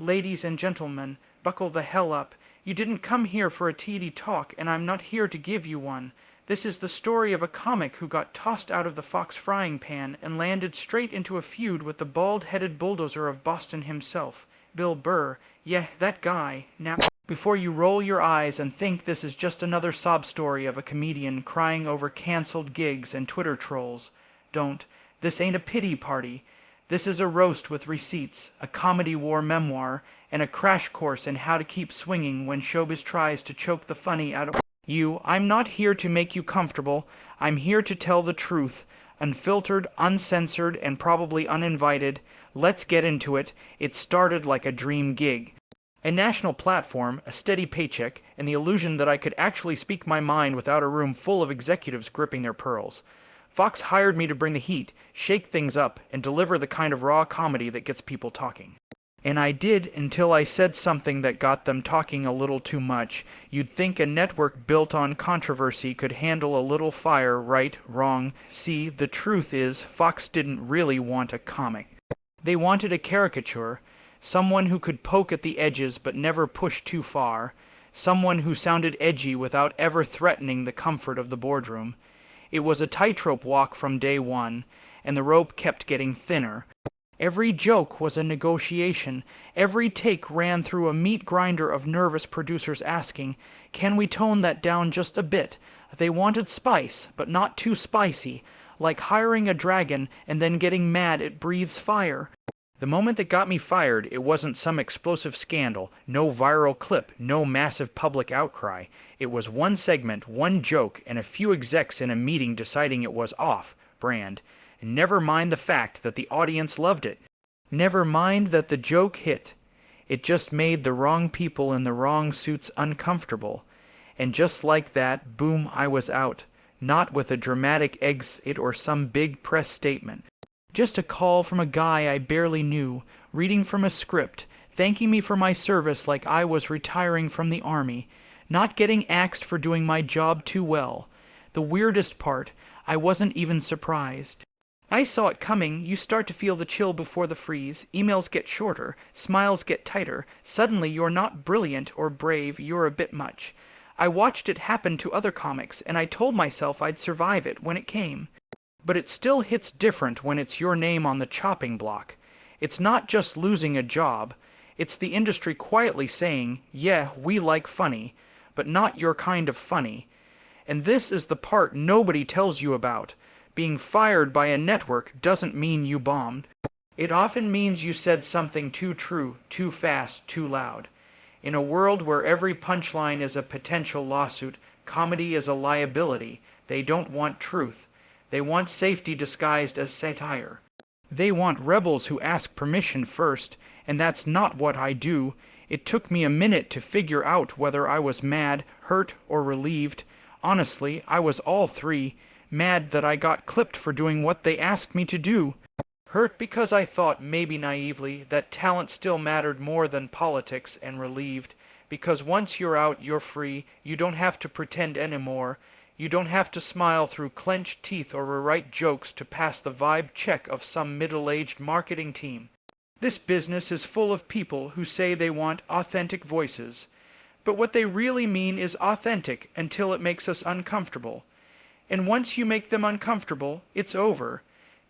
Ladies and gentlemen, buckle the hell up. You didn't come here for a TD talk, and I'm not here to give you one. This is the story of a comic who got tossed out of the Fox frying pan and landed straight into a feud with the bald-headed bulldozer of Boston himself, Bill Burr. Yeah, that guy. Now, before you roll your eyes and think this is just another sob story of a comedian crying over cancelled gigs and Twitter trolls, don't. This ain't a pity party. This is a roast with receipts, a comedy war memoir, and a crash course in how to keep swinging when showbiz tries to choke the funny out of you. I'm not here to make you comfortable. I'm here to tell the truth, unfiltered, uncensored, and probably uninvited. Let's get into it. It started like a dream gig. A national platform, a steady paycheck, and the illusion that I could actually speak my mind without a room full of executives gripping their pearls. Fox hired me to bring the heat, shake things up, and deliver the kind of raw comedy that gets people talking. And I did until I said something that got them talking a little too much. You'd think a network built on controversy could handle a little fire, right, wrong. See, the truth is, Fox didn't really want a comic. They wanted a caricature, someone who could poke at the edges but never push too far, someone who sounded edgy without ever threatening the comfort of the boardroom. It was a tightrope walk from day one, and the rope kept getting thinner. Every joke was a negotiation. Every take ran through a meat grinder of nervous producers asking, "Can we tone that down just a bit?" They wanted spice, but not too spicy, like hiring a dragon and then getting mad it breathes fire. The moment that got me fired, it wasn't some explosive scandal, no viral clip, no massive public outcry. It was one segment, one joke, and a few execs in a meeting deciding it was off-brand. And never mind the fact that the audience loved it. Never mind that the joke hit. It just made the wrong people in the wrong suits uncomfortable. And just like that, boom, I was out. Not with a dramatic exit or some big press statement. Just a call from a guy I barely knew, reading from a script, thanking me for my service like I was retiring from the army, not getting axed for doing my job too well. The weirdest part, I wasn't even surprised. I saw it coming. You start to feel the chill before the freeze. Emails get shorter, smiles get tighter. Suddenly you're not brilliant or brave, you're a bit much. I watched it happen to other comics, and I told myself I'd survive it when it came. But it still hits different when it's your name on the chopping block. It's not just losing a job. It's the industry quietly saying, yeah, we like funny, but not your kind of funny. And this is the part nobody tells you about. Being fired by a network doesn't mean you bombed. It often means you said something too true, too fast, too loud. In a world where every punchline is a potential lawsuit, comedy is a liability. They don't want truth. They want safety disguised as satire. They want rebels who ask permission first, and that's not what I do. It took me a minute to figure out whether I was mad, hurt, or relieved. Honestly, I was all three. Mad that I got clipped for doing what they asked me to do. Hurt because I thought, maybe naively, that talent still mattered more than politics, and relieved. Because once you're out, you're free. You don't have to pretend anymore. You don't have to smile through clenched teeth or rewrite jokes to pass the vibe check of some middle-aged marketing team. This business is full of people who say they want authentic voices. But what they really mean is authentic until it makes us uncomfortable. And once you make them uncomfortable, it's over.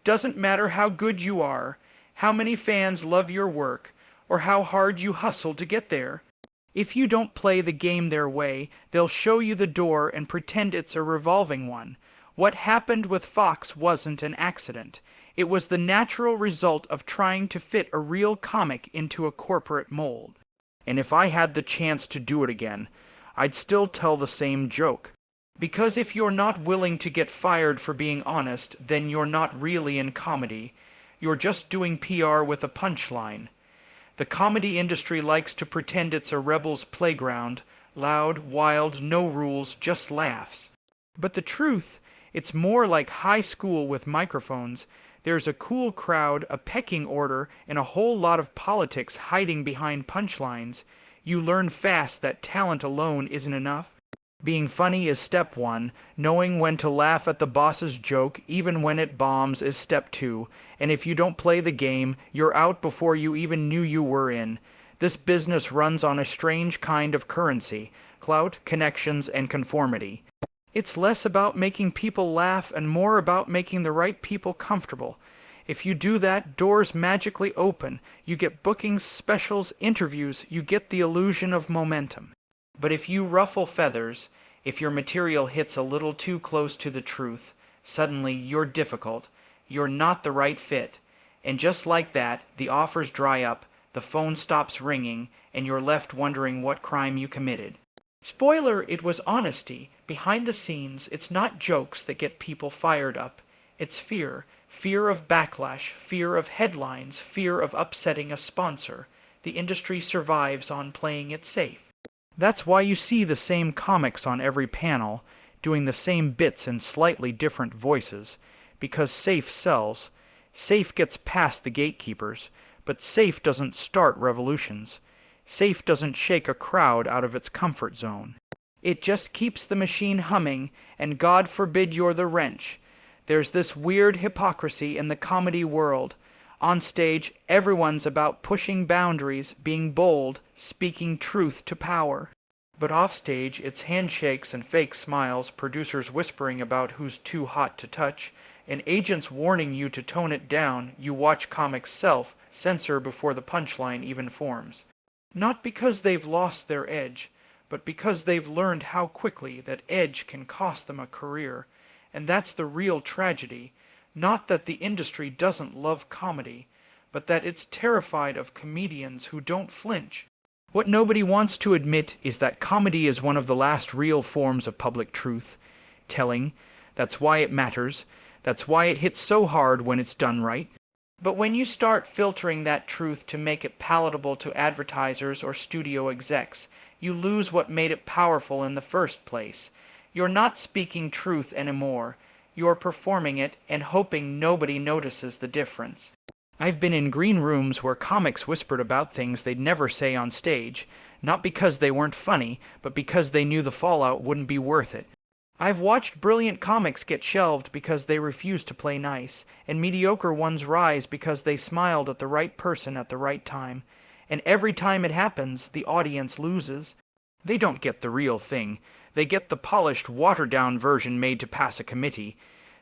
Doesn't matter how good you are, how many fans love your work, or how hard you hustle to get there. If you don't play the game their way, they'll show you the door and pretend it's a revolving one. What happened with Fox wasn't an accident. It was the natural result of trying to fit a real comic into a corporate mold. And if I had the chance to do it again, I'd still tell the same joke. Because if you're not willing to get fired for being honest, then you're not really in comedy. You're just doing PR with a punchline. The comedy industry likes to pretend it's a rebel's playground, loud, wild, no rules, just laughs. But the truth, it's more like high school with microphones. There's a cool crowd, a pecking order, and a whole lot of politics hiding behind punchlines. You learn fast that talent alone isn't enough. Being funny is step one. Knowing when to laugh at the boss's joke, even when it bombs, is step two. And if you don't play the game, you're out before you even knew you were in. This business runs on a strange kind of currency: clout, connections, and conformity. It's less about making people laugh and more about making the right people comfortable. If you do that, doors magically open. You get bookings, specials, interviews. You get the illusion of momentum. But if you ruffle feathers, if your material hits a little too close to the truth, suddenly you're difficult. You're not the right fit. And just like that, the offers dry up, the phone stops ringing, and you're left wondering what crime you committed. Spoiler, it was honesty. Behind the scenes, it's not jokes that get people fired up. It's fear. Fear of backlash, fear of headlines, fear of upsetting a sponsor. The industry survives on playing it safe. That's why you see the same comics on every panel, doing the same bits in slightly different voices, because safe sells. Safe gets past the gatekeepers, but safe doesn't start revolutions. Safe doesn't shake a crowd out of its comfort zone. It just keeps the machine humming, and God forbid you're the wrench. There's this weird hypocrisy in the comedy world. On stage, everyone's about pushing boundaries, being bold, speaking truth to power. But offstage, it's handshakes and fake smiles, producers whispering about who's too hot to touch, and agents warning you to tone it down. You watch comics self-censor before the punchline even forms. Not because they've lost their edge, but because they've learned how quickly that edge can cost them a career. And that's the real tragedy. Not that the industry doesn't love comedy, but that it's terrified of comedians who don't flinch. What nobody wants to admit is that comedy is one of the last real forms of public truth telling. That's why it matters. That's why it hits so hard when it's done right. But when you start filtering that truth to make it palatable to advertisers or studio execs, you lose what made it powerful in the first place. You're not speaking truth anymore. You're performing it and hoping nobody notices the difference. I've been in green rooms where comics whispered about things they'd never say on stage, not because they weren't funny, but because they knew the fallout wouldn't be worth it. I've watched brilliant comics get shelved because they refused to play nice, and mediocre ones rise because they smiled at the right person at the right time. And every time it happens, the audience loses. They don't get the real thing. They get the polished, watered-down version made to pass a committee.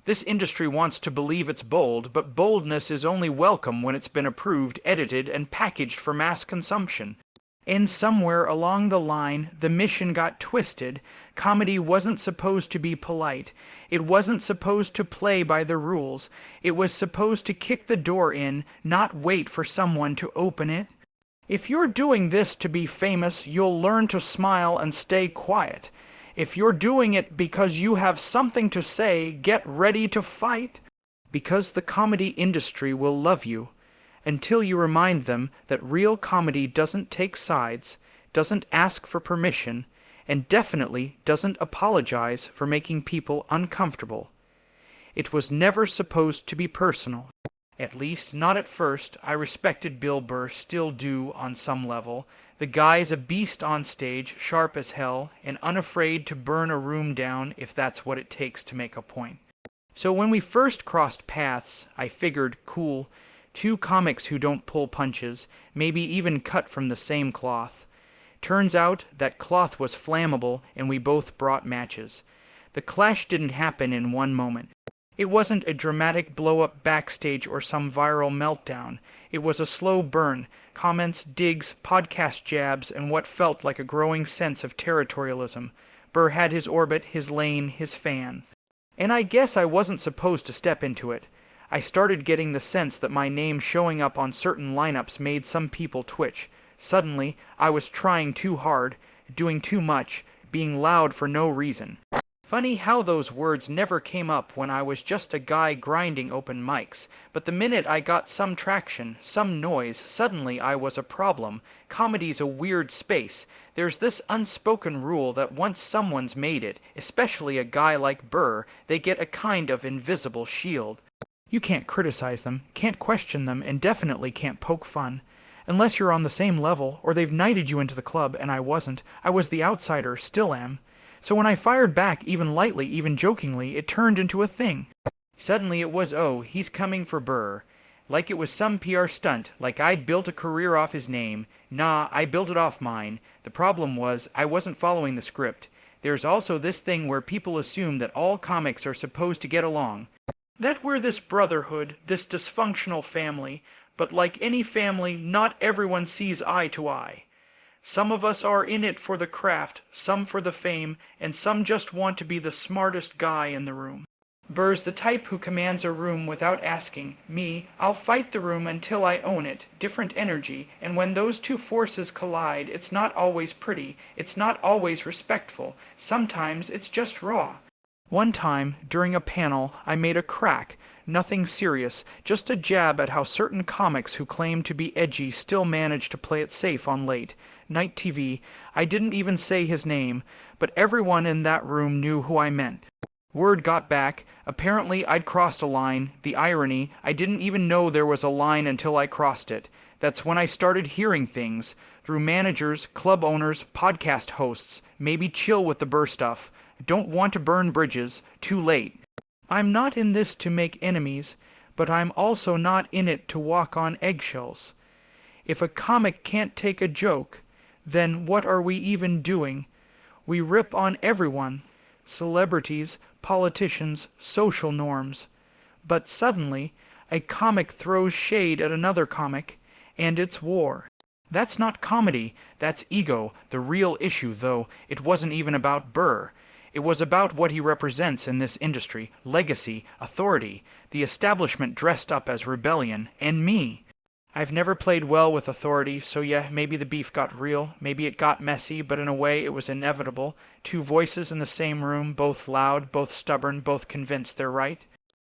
This industry wants to believe it's bold, but boldness is only welcome when it's been approved, edited, and packaged for mass consumption. And somewhere along the line, the mission got twisted. Comedy wasn't supposed to be polite. It wasn't supposed to play by the rules. It was supposed to kick the door in, not wait for someone to open it. If you're doing this to be famous, you'll learn to smile and stay quiet. If you're doing it because you have something to say, get ready to fight. Because the comedy industry will love you, until you remind them that real comedy doesn't take sides, doesn't ask for permission, and definitely doesn't apologize for making people uncomfortable. It was never supposed to be personal. At least, not at first. I respected Bill Burr, still do on some level. The guy's a beast on stage, sharp as hell, and unafraid to burn a room down if that's what it takes to make a point. So when we first crossed paths, I figured, cool, two comics who don't pull punches, maybe even cut from the same cloth. Turns out that cloth was flammable and we both brought matches. The clash didn't happen in one moment. It wasn't a dramatic blow-up backstage or some viral meltdown. It was a slow burn, comments, digs, podcast jabs, and what felt like a growing sense of territorialism. Burr had his orbit, his lane, his fans. And I guess I wasn't supposed to step into it. I started getting the sense that my name showing up on certain lineups made some people twitch. Suddenly, I was trying too hard, doing too much, being loud for no reason. Funny how those words never came up when I was just a guy grinding open mics, but the minute I got some traction, some noise, suddenly I was a problem. Comedy's a weird space. There's this unspoken rule that once someone's made it, especially a guy like Burr, they get a kind of invisible shield. You can't criticize them, can't question them, and definitely can't poke fun. Unless you're on the same level, or they've knighted you into the club, and I wasn't. I was the outsider, still am. So when I fired back, even lightly, even jokingly, it turned into a thing. Suddenly it was, oh, he's coming for Burr. like it was some PR stunt, like I'd built a career off his name. Nah, I built it off mine. The problem was, I wasn't following the script. There's also this thing where people assume that all comics are supposed to get along. That we're this brotherhood, this dysfunctional family, but like any family, not everyone sees eye to eye. Some of us are in it for the craft, some for the fame, and some just want to be the smartest guy in the room. Burr's the type who commands a room without asking. Me, I'll fight the room until I own it. Different energy, and when those two forces collide, it's not always pretty, it's not always respectful, sometimes it's just raw. One time, during a panel, I made a crack. Nothing serious, just a jab at how certain comics who claim to be edgy still manage to play it safe on late night TV. I didn't even say his name, but everyone in that room knew who I meant. Word got back. Apparently I'd crossed a line. The irony, I didn't even know there was a line until I crossed it. That's when I started hearing things. Through managers, club owners, podcast hosts. Maybe chill with the Burr stuff. Don't want to burn bridges. Too late. I'm not in this to make enemies, but I'm also not in it to walk on eggshells. If a comic can't take a joke, then what are we even doing? We rip on everyone. Celebrities, politicians, social norms. But suddenly, a comic throws shade at another comic, and it's war. That's not comedy, that's ego. The real issue, though, it wasn't even about Burr. It was about what he represents in this industry, legacy, authority, the establishment dressed up as rebellion, and me. I've never played well with authority, so yeah, maybe the beef got real, maybe it got messy, but in a way it was inevitable. Two voices in the same room, both loud, both stubborn, both convinced they're right.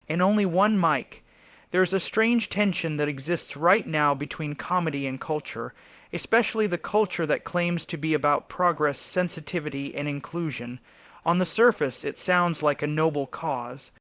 And only one mic. There's a strange tension that exists right now between comedy and culture, especially the culture that claims to be about progress, sensitivity, and inclusion. On the surface, it sounds like a noble cause.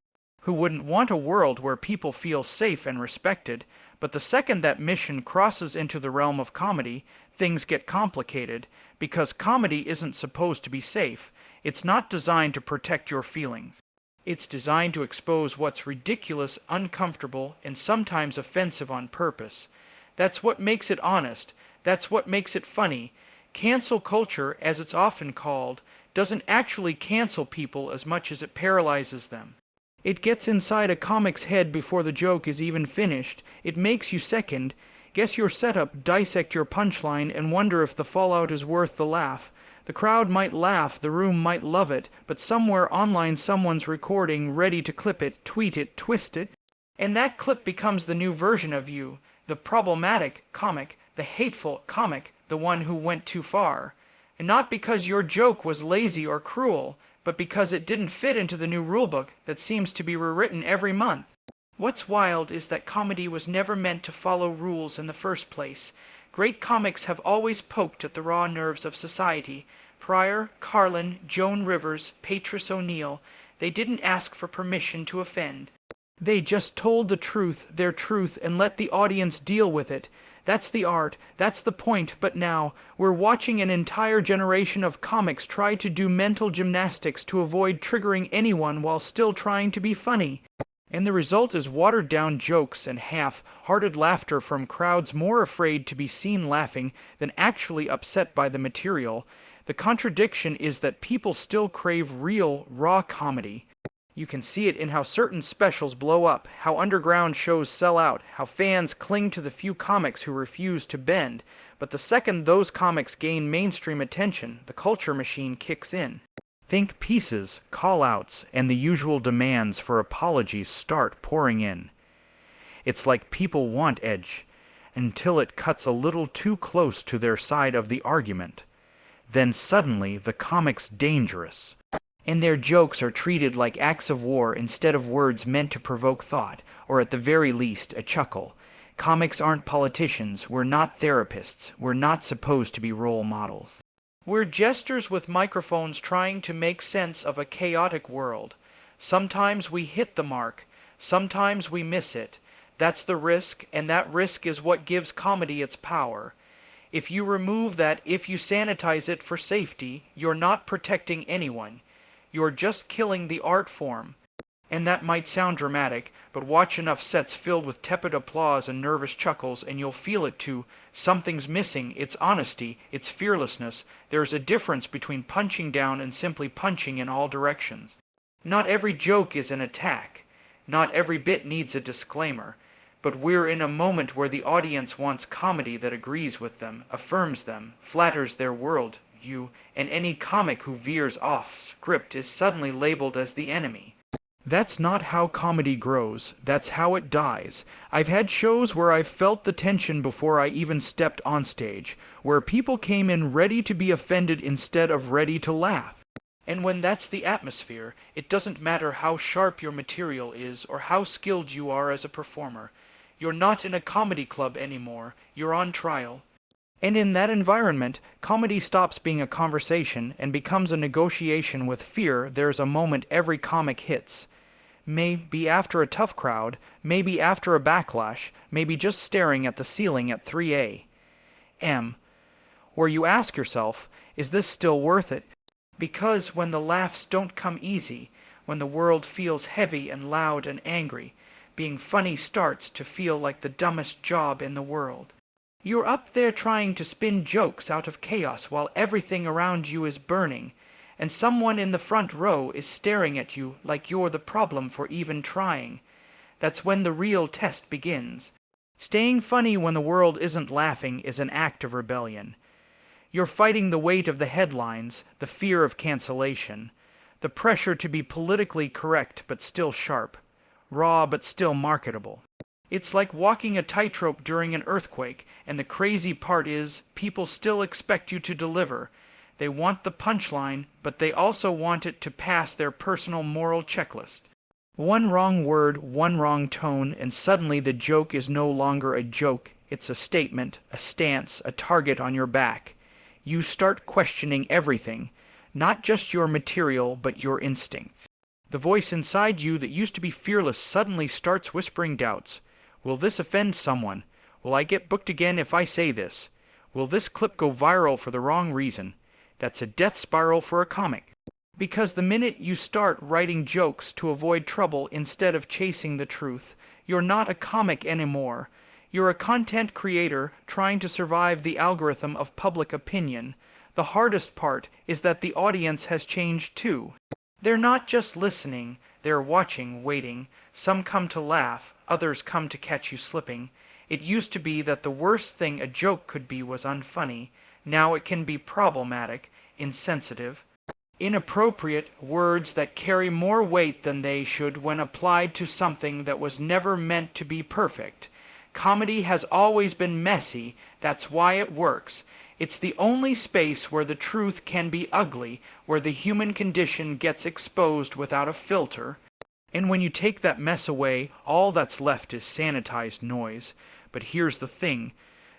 Who wouldn't want a world where people feel safe and respected? But the second that mission crosses into the realm of comedy, things get complicated, because comedy isn't supposed to be safe. It's not designed to protect your feelings. It's designed to expose what's ridiculous, uncomfortable, and sometimes offensive on purpose. That's what makes it honest. That's what makes it funny. Cancel culture, as it's often called, doesn't actually cancel people as much as it paralyzes them. It gets inside a comic's head before the joke is even finished. It makes you second, guess your setup, dissect your punchline, and wonder if the fallout is worth the laugh. The crowd might laugh, the room might love it, but somewhere online someone's recording, ready to clip it, tweet it, twist it. And that clip becomes the new version of you, the problematic comic, the hateful comic, the one who went too far. And not because your joke was lazy or cruel, but because it didn't fit into the new rulebook that seems to be rewritten every month. What's wild is that comedy was never meant to follow rules in the first place. Great comics have always poked at the raw nerves of society. Pryor, Carlin, Joan Rivers, Patrice O'Neal, they didn't ask for permission to offend. They just told the truth, their truth, and let the audience deal with it. That's the art, that's the point, but now, we're watching an entire generation of comics try to do mental gymnastics to avoid triggering anyone while still trying to be funny. And the result is watered-down jokes and half-hearted laughter from crowds more afraid to be seen laughing than actually upset by the material. The contradiction is that people still crave real, raw comedy. You can see it in how certain specials blow up, how underground shows sell out, how fans cling to the few comics who refuse to bend. But the second those comics gain mainstream attention, the culture machine kicks in. Think pieces, call-outs, and the usual demands for apologies start pouring in. It's like people want edge, until it cuts a little too close to their side of the argument. Then suddenly the comic's dangerous. And their jokes are treated like acts of war instead of words meant to provoke thought, or at the very least, a chuckle. Comics aren't politicians, we're not therapists, we're not supposed to be role models. We're jesters with microphones trying to make sense of a chaotic world. Sometimes we hit the mark, sometimes we miss it. That's the risk, and that risk is what gives comedy its power. If you remove that, if you sanitize it for safety, you're not protecting anyone. You're just killing the art form. And that might sound dramatic, but watch enough sets filled with tepid applause and nervous chuckles, and you'll feel it too. Something's missing. It's honesty. It's fearlessness. There's a difference between punching down and simply punching in all directions. Not every joke is an attack. Not every bit needs a disclaimer. But we're in a moment where the audience wants comedy that agrees with them, affirms them, flatters their world, and any comic who veers off script is suddenly labeled as the enemy. That's not how comedy grows. That's how it dies. I've had shows where I've felt the tension before I even stepped on stage, where people came in ready to be offended instead of ready to laugh. And when that's the atmosphere, it doesn't matter how sharp your material is or how skilled you are as a performer. You're not in a comedy club anymore. You're on trial. And in that environment, comedy stops being a conversation and becomes a negotiation with fear. There's a moment every comic hits. Maybe after a tough crowd, maybe after a backlash, maybe just staring at the ceiling at 3 a.m., where you ask yourself, is this still worth it? Because when the laughs don't come easy, when the world feels heavy and loud and angry, being funny starts to feel like the dumbest job in the world. You're up there trying to spin jokes out of chaos while everything around you is burning, and someone in the front row is staring at you like you're the problem for even trying. That's when the real test begins. Staying funny when the world isn't laughing is an act of rebellion. You're fighting the weight of the headlines, the fear of cancellation, the pressure to be politically correct but still sharp, raw but still marketable. It's like walking a tightrope during an earthquake, and the crazy part is people still expect you to deliver. They want the punchline, but they also want it to pass their personal moral checklist. One wrong word, one wrong tone, and suddenly the joke is no longer a joke. It's a statement, a stance, a target on your back. You start questioning everything, not just your material, but your instincts. The voice inside you that used to be fearless suddenly starts whispering doubts. Will this offend someone? Will I get booked again if I say this? Will this clip go viral for the wrong reason? That's a death spiral for a comic. Because the minute you start writing jokes to avoid trouble instead of chasing the truth, you're not a comic anymore. You're a content creator trying to survive the algorithm of public opinion. The hardest part is that the audience has changed too. They're not just listening, they're watching, waiting. Some come to laugh, others come to catch you slipping. It used to be that the worst thing a joke could be was unfunny. Now it can be problematic, insensitive, inappropriate, words that carry more weight than they should when applied to something that was never meant to be perfect. Comedy has always been messy, that's why it works. It's the only space where the truth can be ugly, where the human condition gets exposed without a filter. And when you take that mess away, all that's left is sanitized noise. But here's the thing.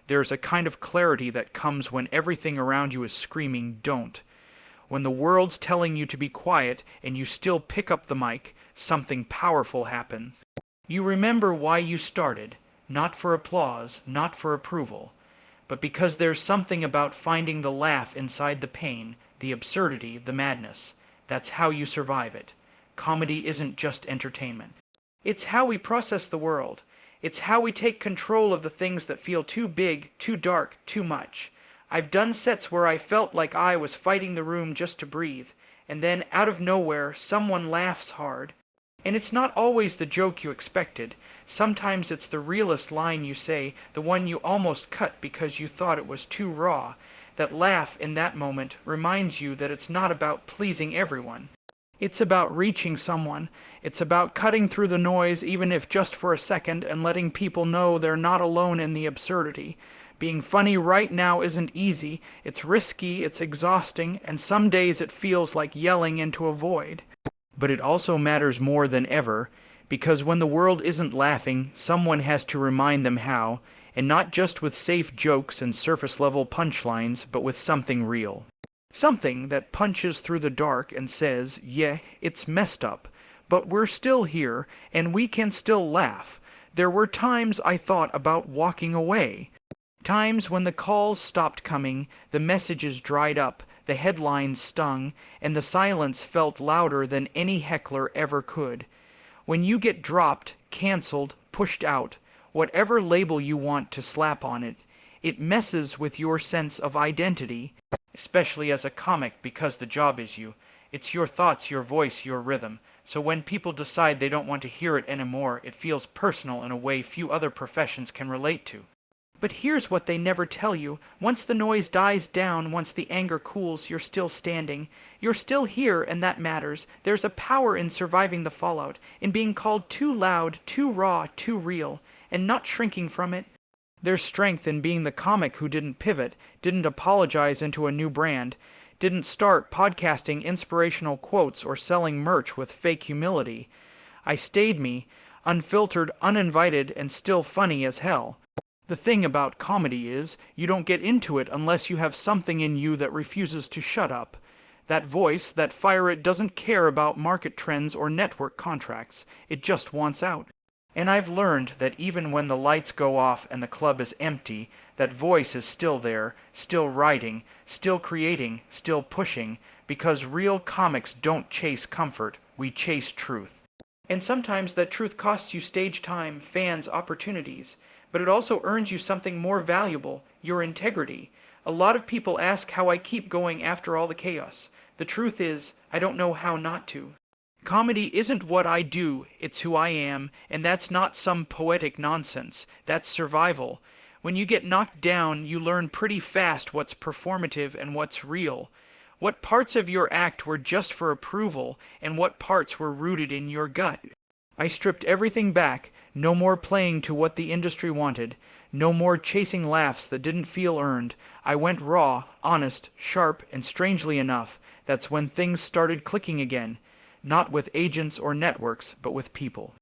There's a kind of clarity that comes when everything around you is screaming, don't. When the world's telling you to be quiet and you still pick up the mic, something powerful happens. You remember why you started, not for applause, not for approval, but because there's something about finding the laugh inside the pain, the absurdity, the madness. That's how you survive it. Comedy isn't just entertainment. It's how we process the world. It's how we take control of the things that feel too big, too dark, too much. I've done sets where I felt like I was fighting the room just to breathe, and then, out of nowhere, someone laughs hard. And it's not always the joke you expected. Sometimes it's the realest line you say, the one you almost cut because you thought it was too raw. That laugh in that moment reminds you that it's not about pleasing everyone. It's about reaching someone. It's about cutting through the noise, even if just for a second, and letting people know they're not alone in the absurdity. Being funny right now isn't easy. It's risky, it's exhausting, and some days it feels like yelling into a void. But it also matters more than ever, because when the world isn't laughing, someone has to remind them how, and not just with safe jokes and surface-level punchlines, but with something real. Something that punches through the dark and says, yeah, it's messed up, but we're still here, and we can still laugh. There were times I thought about walking away. Times when the calls stopped coming, the messages dried up, the headlines stung, and the silence felt louder than any heckler ever could. When you get dropped, canceled, pushed out, whatever label you want to slap on it, it messes with your sense of identity, especially as a comic because the job is you. It's your thoughts, your voice, your rhythm. So when people decide they don't want to hear it anymore, it feels personal in a way few other professions can relate to. But here's what they never tell you. Once the noise dies down, once the anger cools, you're still standing. You're still here, and that matters. There's a power in surviving the fallout, in being called too loud, too raw, too real, and not shrinking from it. There's strength in being the comic who didn't pivot, didn't apologize into a new brand, didn't start podcasting inspirational quotes or selling merch with fake humility. I stayed me, unfiltered, uninvited, and still funny as hell. The thing about comedy is, you don't get into it unless you have something in you that refuses to shut up. That voice, that fire, it doesn't care about market trends or network contracts. It just wants out. And I've learned that even when the lights go off and the club is empty, that voice is still there, still writing, still creating, still pushing, because real comics don't chase comfort, we chase truth. And sometimes that truth costs you stage time, fans, opportunities. But it also earns you something more valuable, your integrity. A lot of people ask how I keep going after all the chaos. The truth is, I don't know how not to. Comedy isn't what I do, it's who I am, and that's not some poetic nonsense. That's survival. When you get knocked down, you learn pretty fast what's performative and what's real. What parts of your act were just for approval, and what parts were rooted in your gut. I stripped everything back. No more playing to what the industry wanted. No more chasing laughs that didn't feel earned. I went raw, honest, sharp, and strangely enough, that's when things started clicking again. Not with agents or networks, but with people.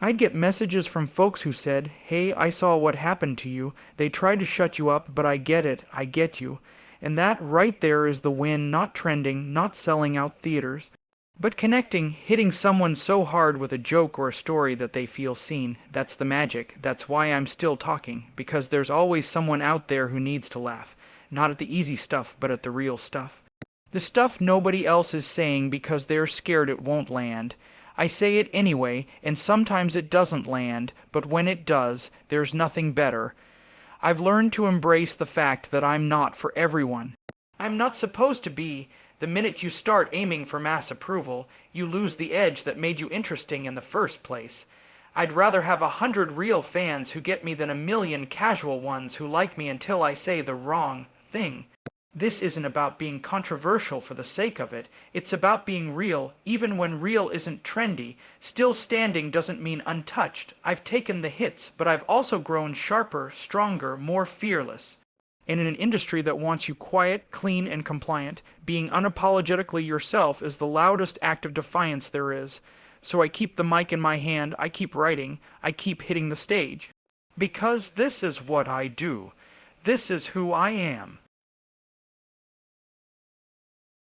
I'd get messages from folks who said, "Hey, I saw what happened to you. They tried to shut you up, but I get it. I get you." And that right there is the win, not trending, not selling out theaters. But connecting, hitting someone so hard with a joke or a story that they feel seen, that's the magic. That's why I'm still talking, because there's always someone out there who needs to laugh. Not at the easy stuff, but at the real stuff. The stuff nobody else is saying because they're scared it won't land. I say it anyway, and sometimes it doesn't land, but when it does, there's nothing better. I've learned to embrace the fact that I'm not for everyone. I'm not supposed to be. The minute you start aiming for mass approval, you lose the edge that made you interesting in the first place. I'd rather have 100 real fans who get me than 1,000,000 casual ones who like me until I say the wrong thing. This isn't about being controversial for the sake of it. It's about being real, even when real isn't trendy. Still standing doesn't mean untouched. I've taken the hits, but I've also grown sharper, stronger, more fearless. And in an industry that wants you quiet, clean, and compliant, being unapologetically yourself is the loudest act of defiance there is. So I keep the mic in my hand, I keep writing, I keep hitting the stage. Because this is what I do. This is who I am.